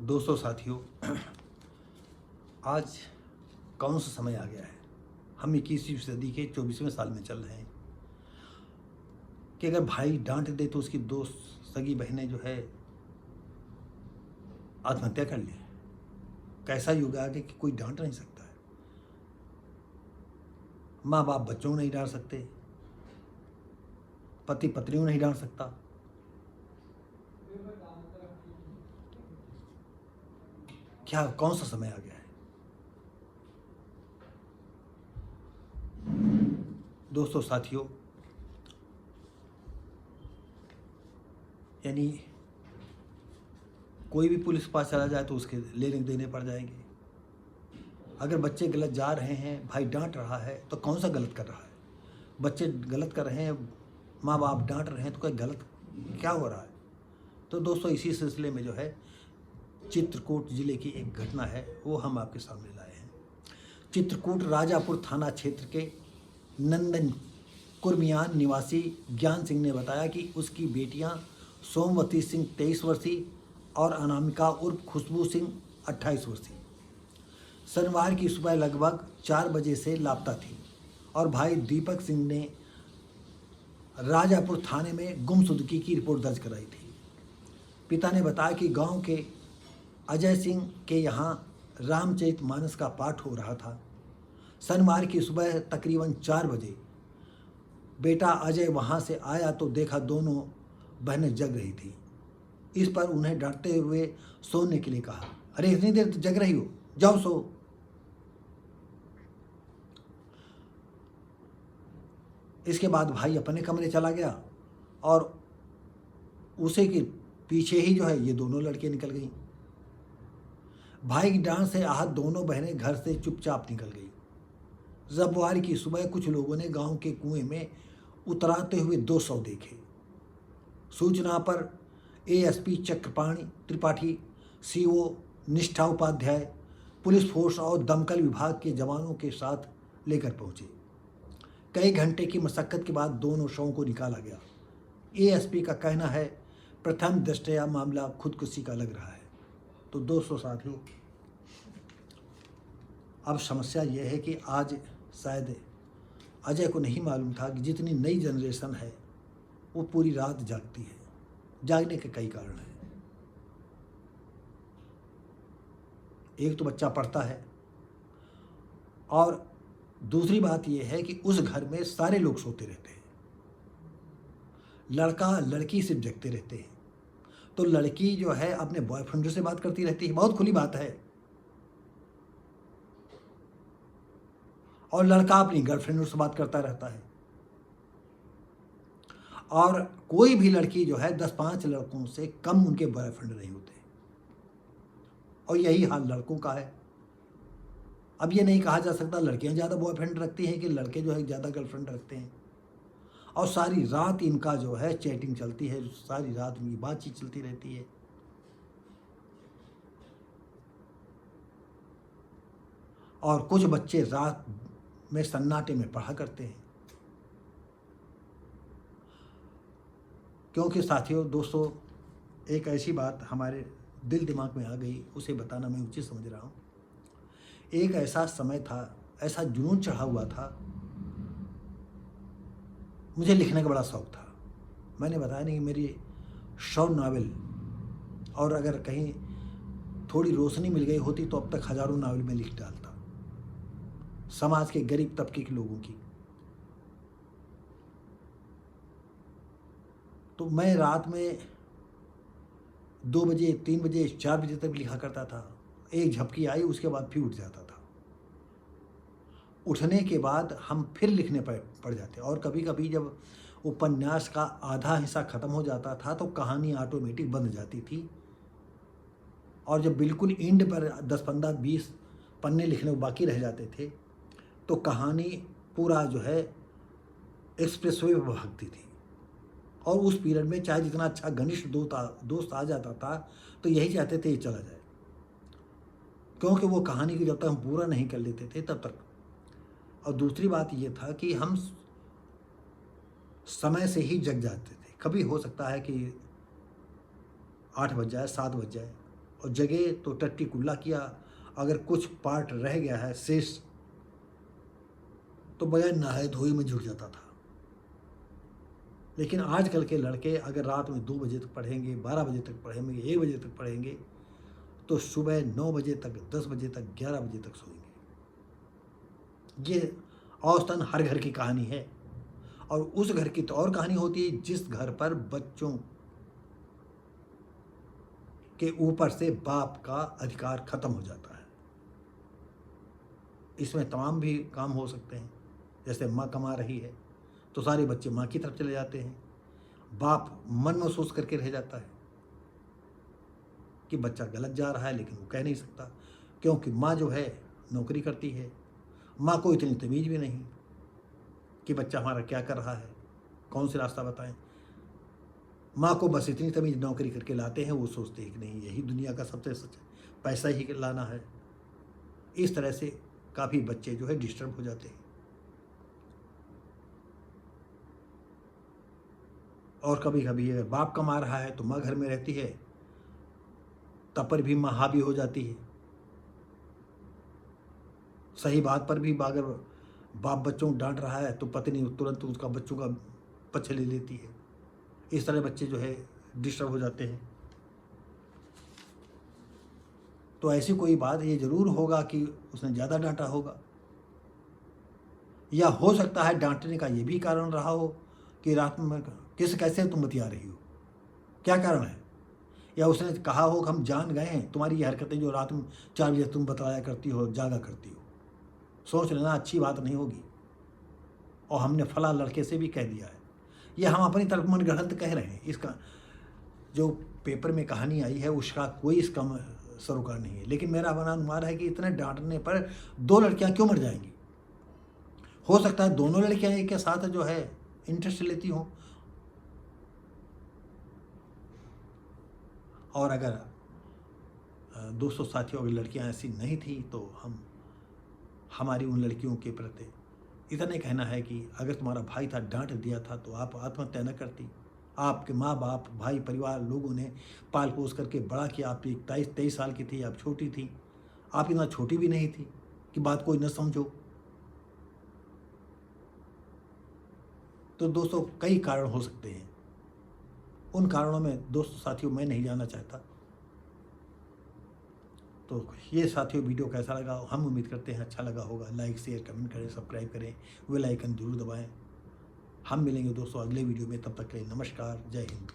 दोस्तों साथियों, आज कौन सा समय आ गया है। हम 21वीं सदी के 24वें साल में चल रहे हैं कि अगर भाई डांट दे तो उसकी दोस्त सगी बहनें जो है आत्महत्या कर ले। कैसा युग आ गया कि कोई डांट नहीं सकता है। माँ बाप बच्चों को नहीं डांट सकते, पति पत्नी को नहीं डांट सकता। क्या कौन सा समय आ गया है। दोस्तों साथियों, यानी कोई भी पुलिस के पास चला जाए तो उसके लेने देने पड़ जाएंगे। अगर बच्चे गलत जा रहे हैं, भाई डांट रहा है तो कौन सा गलत कर रहा है। बच्चे गलत कर रहे हैं, माँ बाप डांट रहे हैं तो कोई गलत क्या हो रहा है। तो दोस्तों इसी सिलसिले में जो है चित्रकूट जिले की एक घटना है, वो हम आपके सामने लाए हैं। चित्रकूट राजापुर थाना क्षेत्र के नंदन कुर्मियान निवासी ज्ञान सिंह ने बताया कि उसकी बेटियां सोमवती सिंह 23 वर्षीय और अनामिका उर्फ खुशबू सिंह 28 वर्षीय शनिवार की सुबह लगभग 4 बजे से लापता थी और भाई दीपक सिंह ने राजापुर थाने में गुमशुदगी की रिपोर्ट दर्ज कराई थी। पिता ने बताया कि गांव के अजय सिंह के यहाँ रामचरितमानस का पाठ हो रहा था। शनिवार की सुबह तकरीबन 4 बजे बेटा अजय वहाँ से आया तो देखा दोनों बहनें जग रही थी। इस पर उन्हें डरते हुए सोने के लिए कहा, अरे इतनी देर जग रही हो, जाओ सो। इसके बाद भाई अपने कमरे चला गया और उसे के पीछे ही जो है ये दोनों लड़कियां निकल गईं। भाई की डांट से आहत दोनों बहनें घर से चुपचाप निकल गई। रविवार की सुबह कुछ लोगों ने गांव के कुएं में उतराते हुए 2 शव देखे। सूचना पर एएसपी चक्रपाणी त्रिपाठी, सीओ निष्ठा उपाध्याय, पुलिस फोर्स और दमकल विभाग के जवानों के साथ लेकर पहुंचे। कई घंटे की मशक्कत के बाद दोनों शवों को निकाला गया। एएसपी का कहना है प्रथम दृष्टया मामला खुदकुशी का लग रहा है। तो दोस्तों साथियों, अब समस्या यह है कि आज शायद अजय को नहीं मालूम था कि जितनी नई जनरेशन है वो पूरी रात जागती है। जागने के कई कारण हैं। एक तो बच्चा पढ़ता है और दूसरी बात यह है कि उस घर में सारे लोग सोते रहते हैं। लड़का लड़की सिर्फ जगते रहते हैं। तो लड़की जो है अपने बॉयफ्रेंड से बात करती रहती है, बहुत खुली बात है, और लड़का अपनी गर्लफ्रेंड से बात करता रहता है। और कोई भी लड़की जो है 10-5 लड़कों से कम उनके बॉयफ्रेंड नहीं होते। और यही हाल लड़कों का है। अब ये नहीं कहा जा सकता लड़कियां ज़्यादा बॉयफ्रेंड रखती हैं कि लड़के जो है ज़्यादा गर्लफ्रेंड रखते हैं। और सारी रात इनका जो है चैटिंग चलती है, सारी रात इनकी बातचीत चलती रहती है। और कुछ बच्चे रात में सन्नाटे में पढ़ा करते हैं। क्योंकि साथियों दोस्तों, एक ऐसी बात हमारे दिल दिमाग में आ गई, उसे बताना मैं उचित समझ रहा हूँ। एक ऐसा समय था, ऐसा जुनून चढ़ा हुआ था, मुझे लिखने का बड़ा शौक़ था। मैंने बताया नहीं, मेरी 100 नावल, और अगर कहीं थोड़ी रोशनी मिल गई होती तो अब तक हज़ारों नावल में लिख डालता, समाज के गरीब तबके के लोगों की। तो मैं रात में 2 बजे, 3 बजे, 4 बजे तक लिखा करता था। एक झपकी आई, उसके बाद फिर उठ जाता था। उठने के बाद हम फिर लिखने पड़ जाते। और कभी कभी जब उपन्यास का आधा हिस्सा ख़त्म हो जाता था तो कहानी ऑटोमेटिक बंद जाती थी। और जब बिल्कुल एंड पर 10, 15, 20 पन्ने लिखने बाकी रह जाते थे तो कहानी पूरा जो है एक्सप्रेसवे पर भागती थी। और उस पीरियड में चाहे जितना अच्छा घनिष्ठ दोस्त आ जाता था तो यही चाहते थे ये चला जाए, क्योंकि वो कहानी को जब तक हम पूरा नहीं कर लेते थे तब तक। और दूसरी बात ये था कि हम समय से ही जग जाते थे। कभी हो सकता है कि 8 बज जाए, 7 बज जाए, और जगह तो टट्टी कुल्ला किया। अगर कुछ पार्ट रह गया है शेष तो बगैर नहाए धोए में जुट जाता था। लेकिन आजकल के लड़के अगर रात में 2 बजे तक पढ़ेंगे, 12 बजे तक पढ़ेंगे, 1 बजे तक पढ़ेंगे तो सुबह 9 बजे तक, 10 बजे तक, 11 बजे तक सोएंगे। ये औसतन हर घर की कहानी है। और उस घर की तो और कहानी होती है जिस घर पर बच्चों के ऊपर से बाप का अधिकार खत्म हो जाता है। इसमें तमाम भी काम हो सकते हैं। जैसे माँ कमा रही है तो सारे बच्चे माँ की तरफ चले जाते हैं। बाप मन महसूस करके रह जाता है कि बच्चा गलत जा रहा है, लेकिन वो कह नहीं सकता क्योंकि माँ जो है नौकरी करती है। माँ को इतनी तमीज़ भी नहीं कि बच्चा हमारा क्या कर रहा है, कौन सा रास्ता बताएं। माँ को बस इतनी तमीज़, नौकरी करके लाते हैं, वो सोचते हैं कि नहीं यही दुनिया का सबसे सच है, पैसा ही लाना है। इस तरह से काफ़ी बच्चे जो है डिस्टर्ब हो जाते हैं। और कभी कभी अगर बाप कमा रहा है तो माँ घर में रहती है, तब पर भी माँ हावी हो जाती है। सही बात पर भी अगर बाप बच्चों को डांट रहा है तो पत्नी तुरंत उसका बच्चों का पक्ष ले लेती है। इस तरह बच्चे जो है डिस्टर्ब हो जाते हैं। तो ऐसी कोई बात ये ज़रूर होगा कि उसने ज़्यादा डांटा होगा, या हो सकता है डांटने का ये भी कारण रहा हो कि रात में कैसे तुम बतिया रही हो, क्या कारण है। या उसने कहा हो कि हम जान गए हैं तुम्हारी ये हरकतें जो रात में 4 बजे तुम बतलाया करती हो, जागा करती हो। सोच लेना अच्छी बात नहीं होगी। और हमने फला लड़के से भी कह दिया है। ये हम अपनी तरफ मनगढ़ंत कह रहे हैं। इसका जो पेपर में कहानी आई है उसका कोई इसका सरोकार नहीं है। लेकिन मेरा बना अनुमान है कि इतने डांटने पर 2 लड़कियां क्यों मर जाएंगी। हो सकता है दोनों लड़कियां एक के साथ जो है इंटरेस्ट लेती हों। और अगर दोस्तों साथियों अगर लड़कियां ऐसी नहीं थी तो हमारी उन लड़कियों के प्रति इतना कहना है कि अगर तुम्हारा भाई था, डांट दिया था तो आप आत्महत्या न करती। आपके माँ बाप, भाई, परिवार लोगों ने पाल पोस करके बड़ा किया। आप 23 साल की थी, आप छोटी थी, आप इतना छोटी भी नहीं थी कि बात कोई न समझो। तो दोस्तों कई कारण हो सकते हैं। उन कारणों में दोस्तों साथियों मैं नहीं जाना चाहता। तो ये साथियों वीडियो कैसा लगा, हम उम्मीद करते हैं अच्छा लगा होगा। लाइक, शेयर, कमेंट करें, सब्सक्राइब करें, बेल आइकन जरूर दबाएं। हम मिलेंगे दोस्तों अगले वीडियो में। तब तक के लिए नमस्कार, जय हिंद।